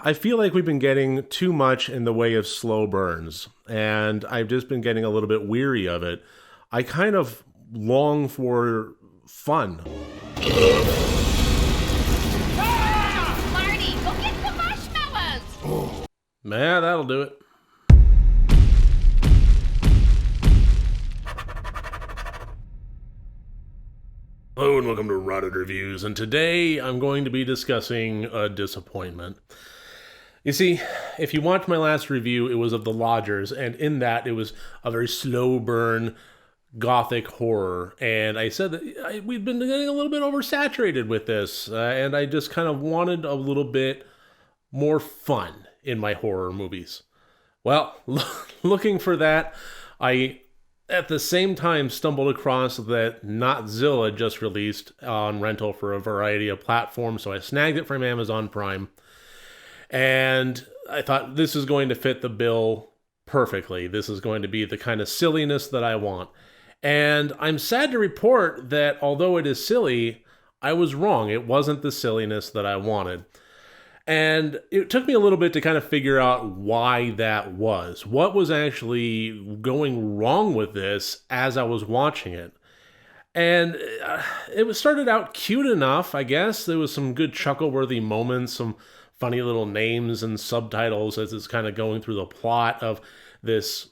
I feel like we've been getting too much in the way of slow burns, and I've just been getting a little bit weary of it. I kind of long for fun. Marty, go get the marshmallows! Yeah, that'll do it. Hello and welcome to Rotted Reviews, and today I'm going to be discussing a disappointment. You see, if you watched my last review, it was of The Lodgers, and in that it was a very slow burn gothic horror, and I said that we've been getting a little bit oversaturated with this, and I just kind of wanted a little bit more fun in my horror movies. Well, looking for that, I at the same time stumbled across that Notzilla just released on rental for a variety of platforms, so I snagged it from Amazon Prime, and I thought this is going to fit the bill perfectly. This is going to be the kind of silliness that I want. And I'm sad to report that although it is silly, I was wrong. It wasn't the silliness that I wanted. And it took me a little bit to kind of figure out why that was. What was actually going wrong with this as I was watching it? And it started out cute enough, I guess. There was some good chuckle-worthy moments, some funny little names and subtitles as it's kind of going through the plot of this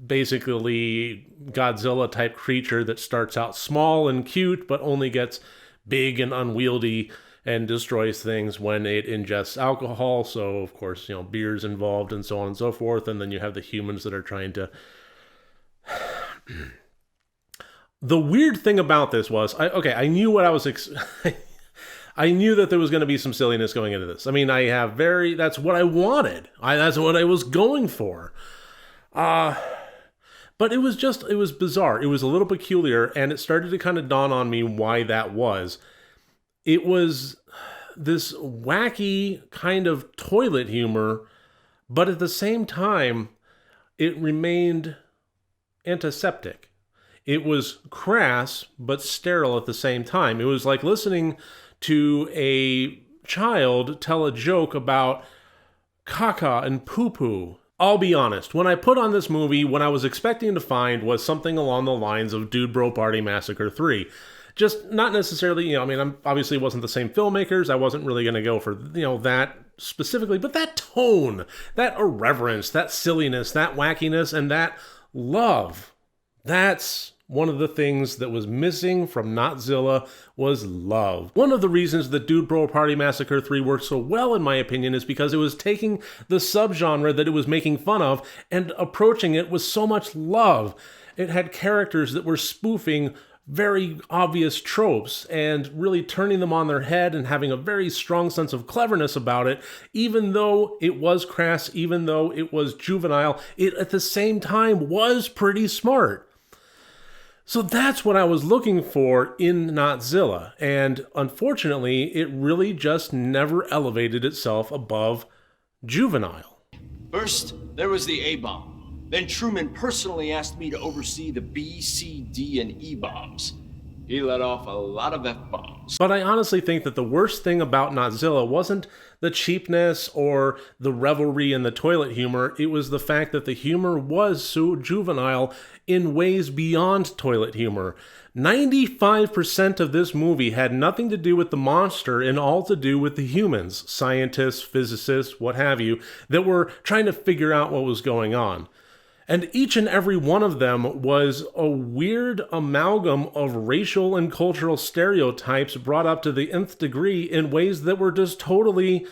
basically Godzilla-type creature that starts out small and cute, but only gets big and unwieldy and destroys things when it ingests alcohol. So, of course, beer's involved and so on and so forth. And then you have the humans that are trying to... The weird thing about this was, I knew what I was... I knew that there was going to be some silliness going into this. I mean, that's what I wanted. That's what I was going for. But it was bizarre. It was a little peculiar, and it started to kind of dawn on me why that was. It was this wacky kind of toilet humor, but at the same time, it remained antiseptic. It was crass, but sterile at the same time. It was like listening to a child tell a joke about caca and poo-poo. I'll be honest, when I put on this movie, what I was expecting to find was something along the lines of Dude Bro Party Massacre 3. Just not necessarily, I'm obviously wasn't the same filmmakers. I wasn't really going to go for, that specifically, but that tone, that irreverence, that silliness, that wackiness, and that love, that's one of the things that was missing from Notzilla was love. One of the reasons that Dude Bro Party Massacre 3 worked so well, in my opinion, is because it was taking the subgenre that it was making fun of and approaching it with so much love. It had characters that were spoofing very obvious tropes and really turning them on their head and having a very strong sense of cleverness about it. Even though it was crass, even though it was juvenile, it at the same time was pretty smart. So that's what I was looking for in Notzilla, and unfortunately, it really just never elevated itself above juvenile. First, there was the A-bomb. Then Truman personally asked me to oversee the B, C, D, and E bombs. He let off a lot of F-bombs. But I honestly think that the worst thing about Notzilla wasn't the cheapness or the revelry in the toilet humor. It was the fact that the humor was so juvenile in ways beyond toilet humor. 95% of this movie had nothing to do with the monster and all to do with the humans, scientists, physicists, what have you, that were trying to figure out what was going on. And each and every one of them was a weird amalgam of racial and cultural stereotypes brought up to the nth degree in ways that were just totally,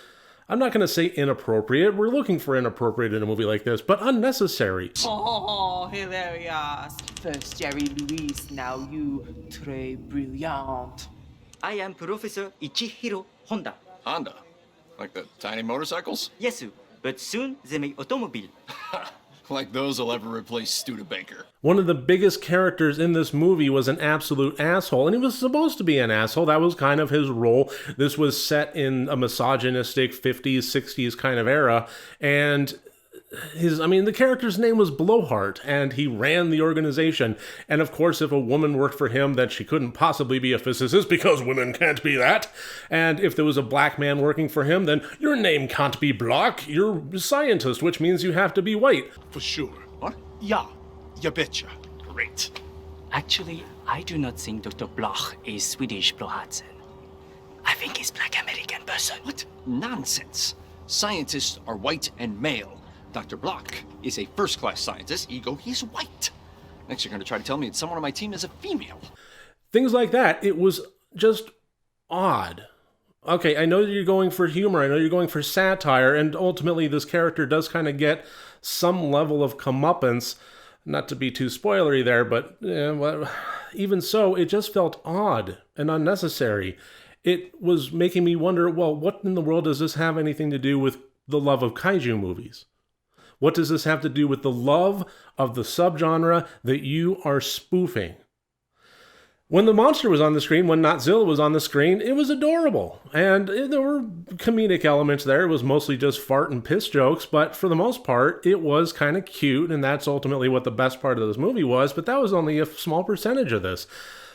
I'm not going to say inappropriate. We're looking for inappropriate in a movie like this, but unnecessary. Oh, hilarious. First Jerry Luis, now you, très brilliant. I am Professor Ichihiro Honda. Honda? Like the tiny motorcycles? Yes, but soon they make automobile. Like those will ever replace Studebaker. One of the biggest characters in this movie was an absolute asshole, and he was supposed to be an asshole. That was kind of his role. This was set in a misogynistic 50s, 60s kind of era, and the character's name was Blowhart, and he ran the organization. And of course, if a woman worked for him, then she couldn't possibly be a physicist because women can't be that. And if there was a black man working for him, then your name can't be Block. You're a scientist, which means you have to be white. For sure. What? Yeah, you betcha. Great. Actually, I do not think Dr. Bloch is Swedish Blåhadsen. I think he's Black American person. What? Nonsense. Scientists are white and male. Dr. Block is a first-class scientist. Ego, he's white. Next, you're going to try to tell me that someone on my team is a female. Things like that. It was just odd. Okay, I know that you're going for humor. I know you're going for satire. And ultimately, this character does kind of get some level of comeuppance. Not to be too spoilery there, but even so, it just felt odd and unnecessary. It was making me wonder, well, what in the world does this have anything to do with the love of kaiju movies? What does this have to do with the love of the subgenre that you are spoofing? When the monster was on the screen, when Notzilla was on the screen, it was adorable. And there were comedic elements there. It was mostly just fart and piss jokes, but for the most part, it was kind of cute, and that's ultimately what the best part of this movie was, but that was only a small percentage of this.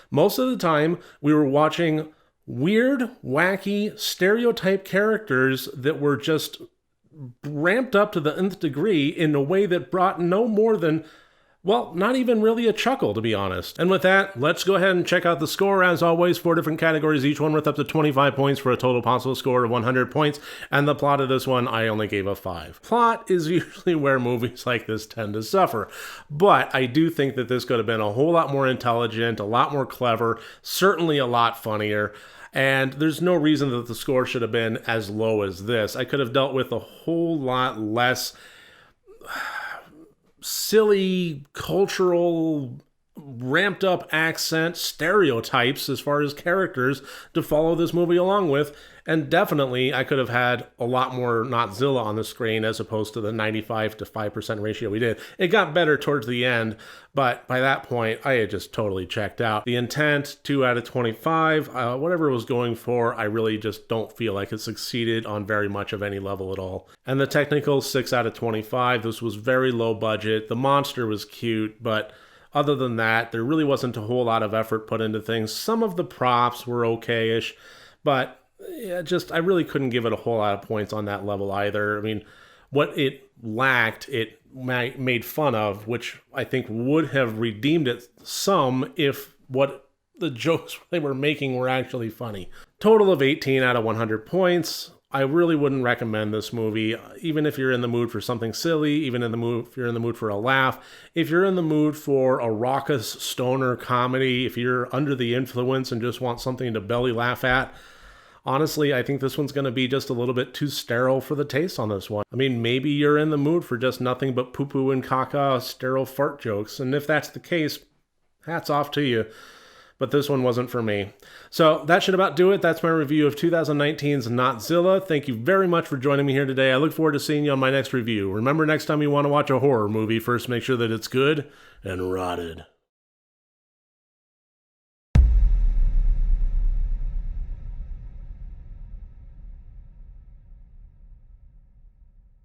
Most of the time, we were watching weird, wacky, stereotype characters that were just ramped up to the nth degree in a way that brought no more than, well, not even really a chuckle, to be honest. And with that, let's go ahead and check out the score. As always, 4 different categories, each one worth up to 25 points for a total possible score of 100 points. And the plot of this one, I only gave a 5. Plot is usually where movies like this tend to suffer. But I do think that this could have been a whole lot more intelligent, a lot more clever, certainly a lot funnier. And there's no reason that the score should have been as low as this. I could have dealt with a whole lot less silly, cultural, ramped up accent stereotypes as far as characters to follow this movie along with. And definitely, I could have had a lot more Notzilla on the screen as opposed to the 95 to 5% ratio we did. It got better towards the end, but by that point, I had just totally checked out. The intent, 2 out of 25, whatever it was going for, I really just don't feel like it succeeded on very much of any level at all. And the technical, 6 out of 25. This was very low budget. The monster was cute, but other than that, there really wasn't a whole lot of effort put into things. Some of the props were okay-ish, but yeah, I really couldn't give it a whole lot of points on that level either. I mean, what it lacked, it made fun of, which I think would have redeemed it some if what the jokes they were making were actually funny. Total of 18 out of 100 points. I really wouldn't recommend this movie, even if you're in the mood for something silly, even if you're in the mood for a laugh, if you're in the mood for a raucous stoner comedy, if you're under the influence and just want something to belly laugh at. Honestly, I think this one's going to be just a little bit too sterile for the taste on this one. I mean, maybe you're in the mood for just nothing but poo-poo and caca sterile fart jokes, and if that's the case, hats off to you. But this one wasn't for me. So that should about do it. That's my review of 2019's Notzilla. Thank you very much for joining me here today. I look forward to seeing you on my next review. Remember, next time you want to watch a horror movie, first make sure that it's good and rotted.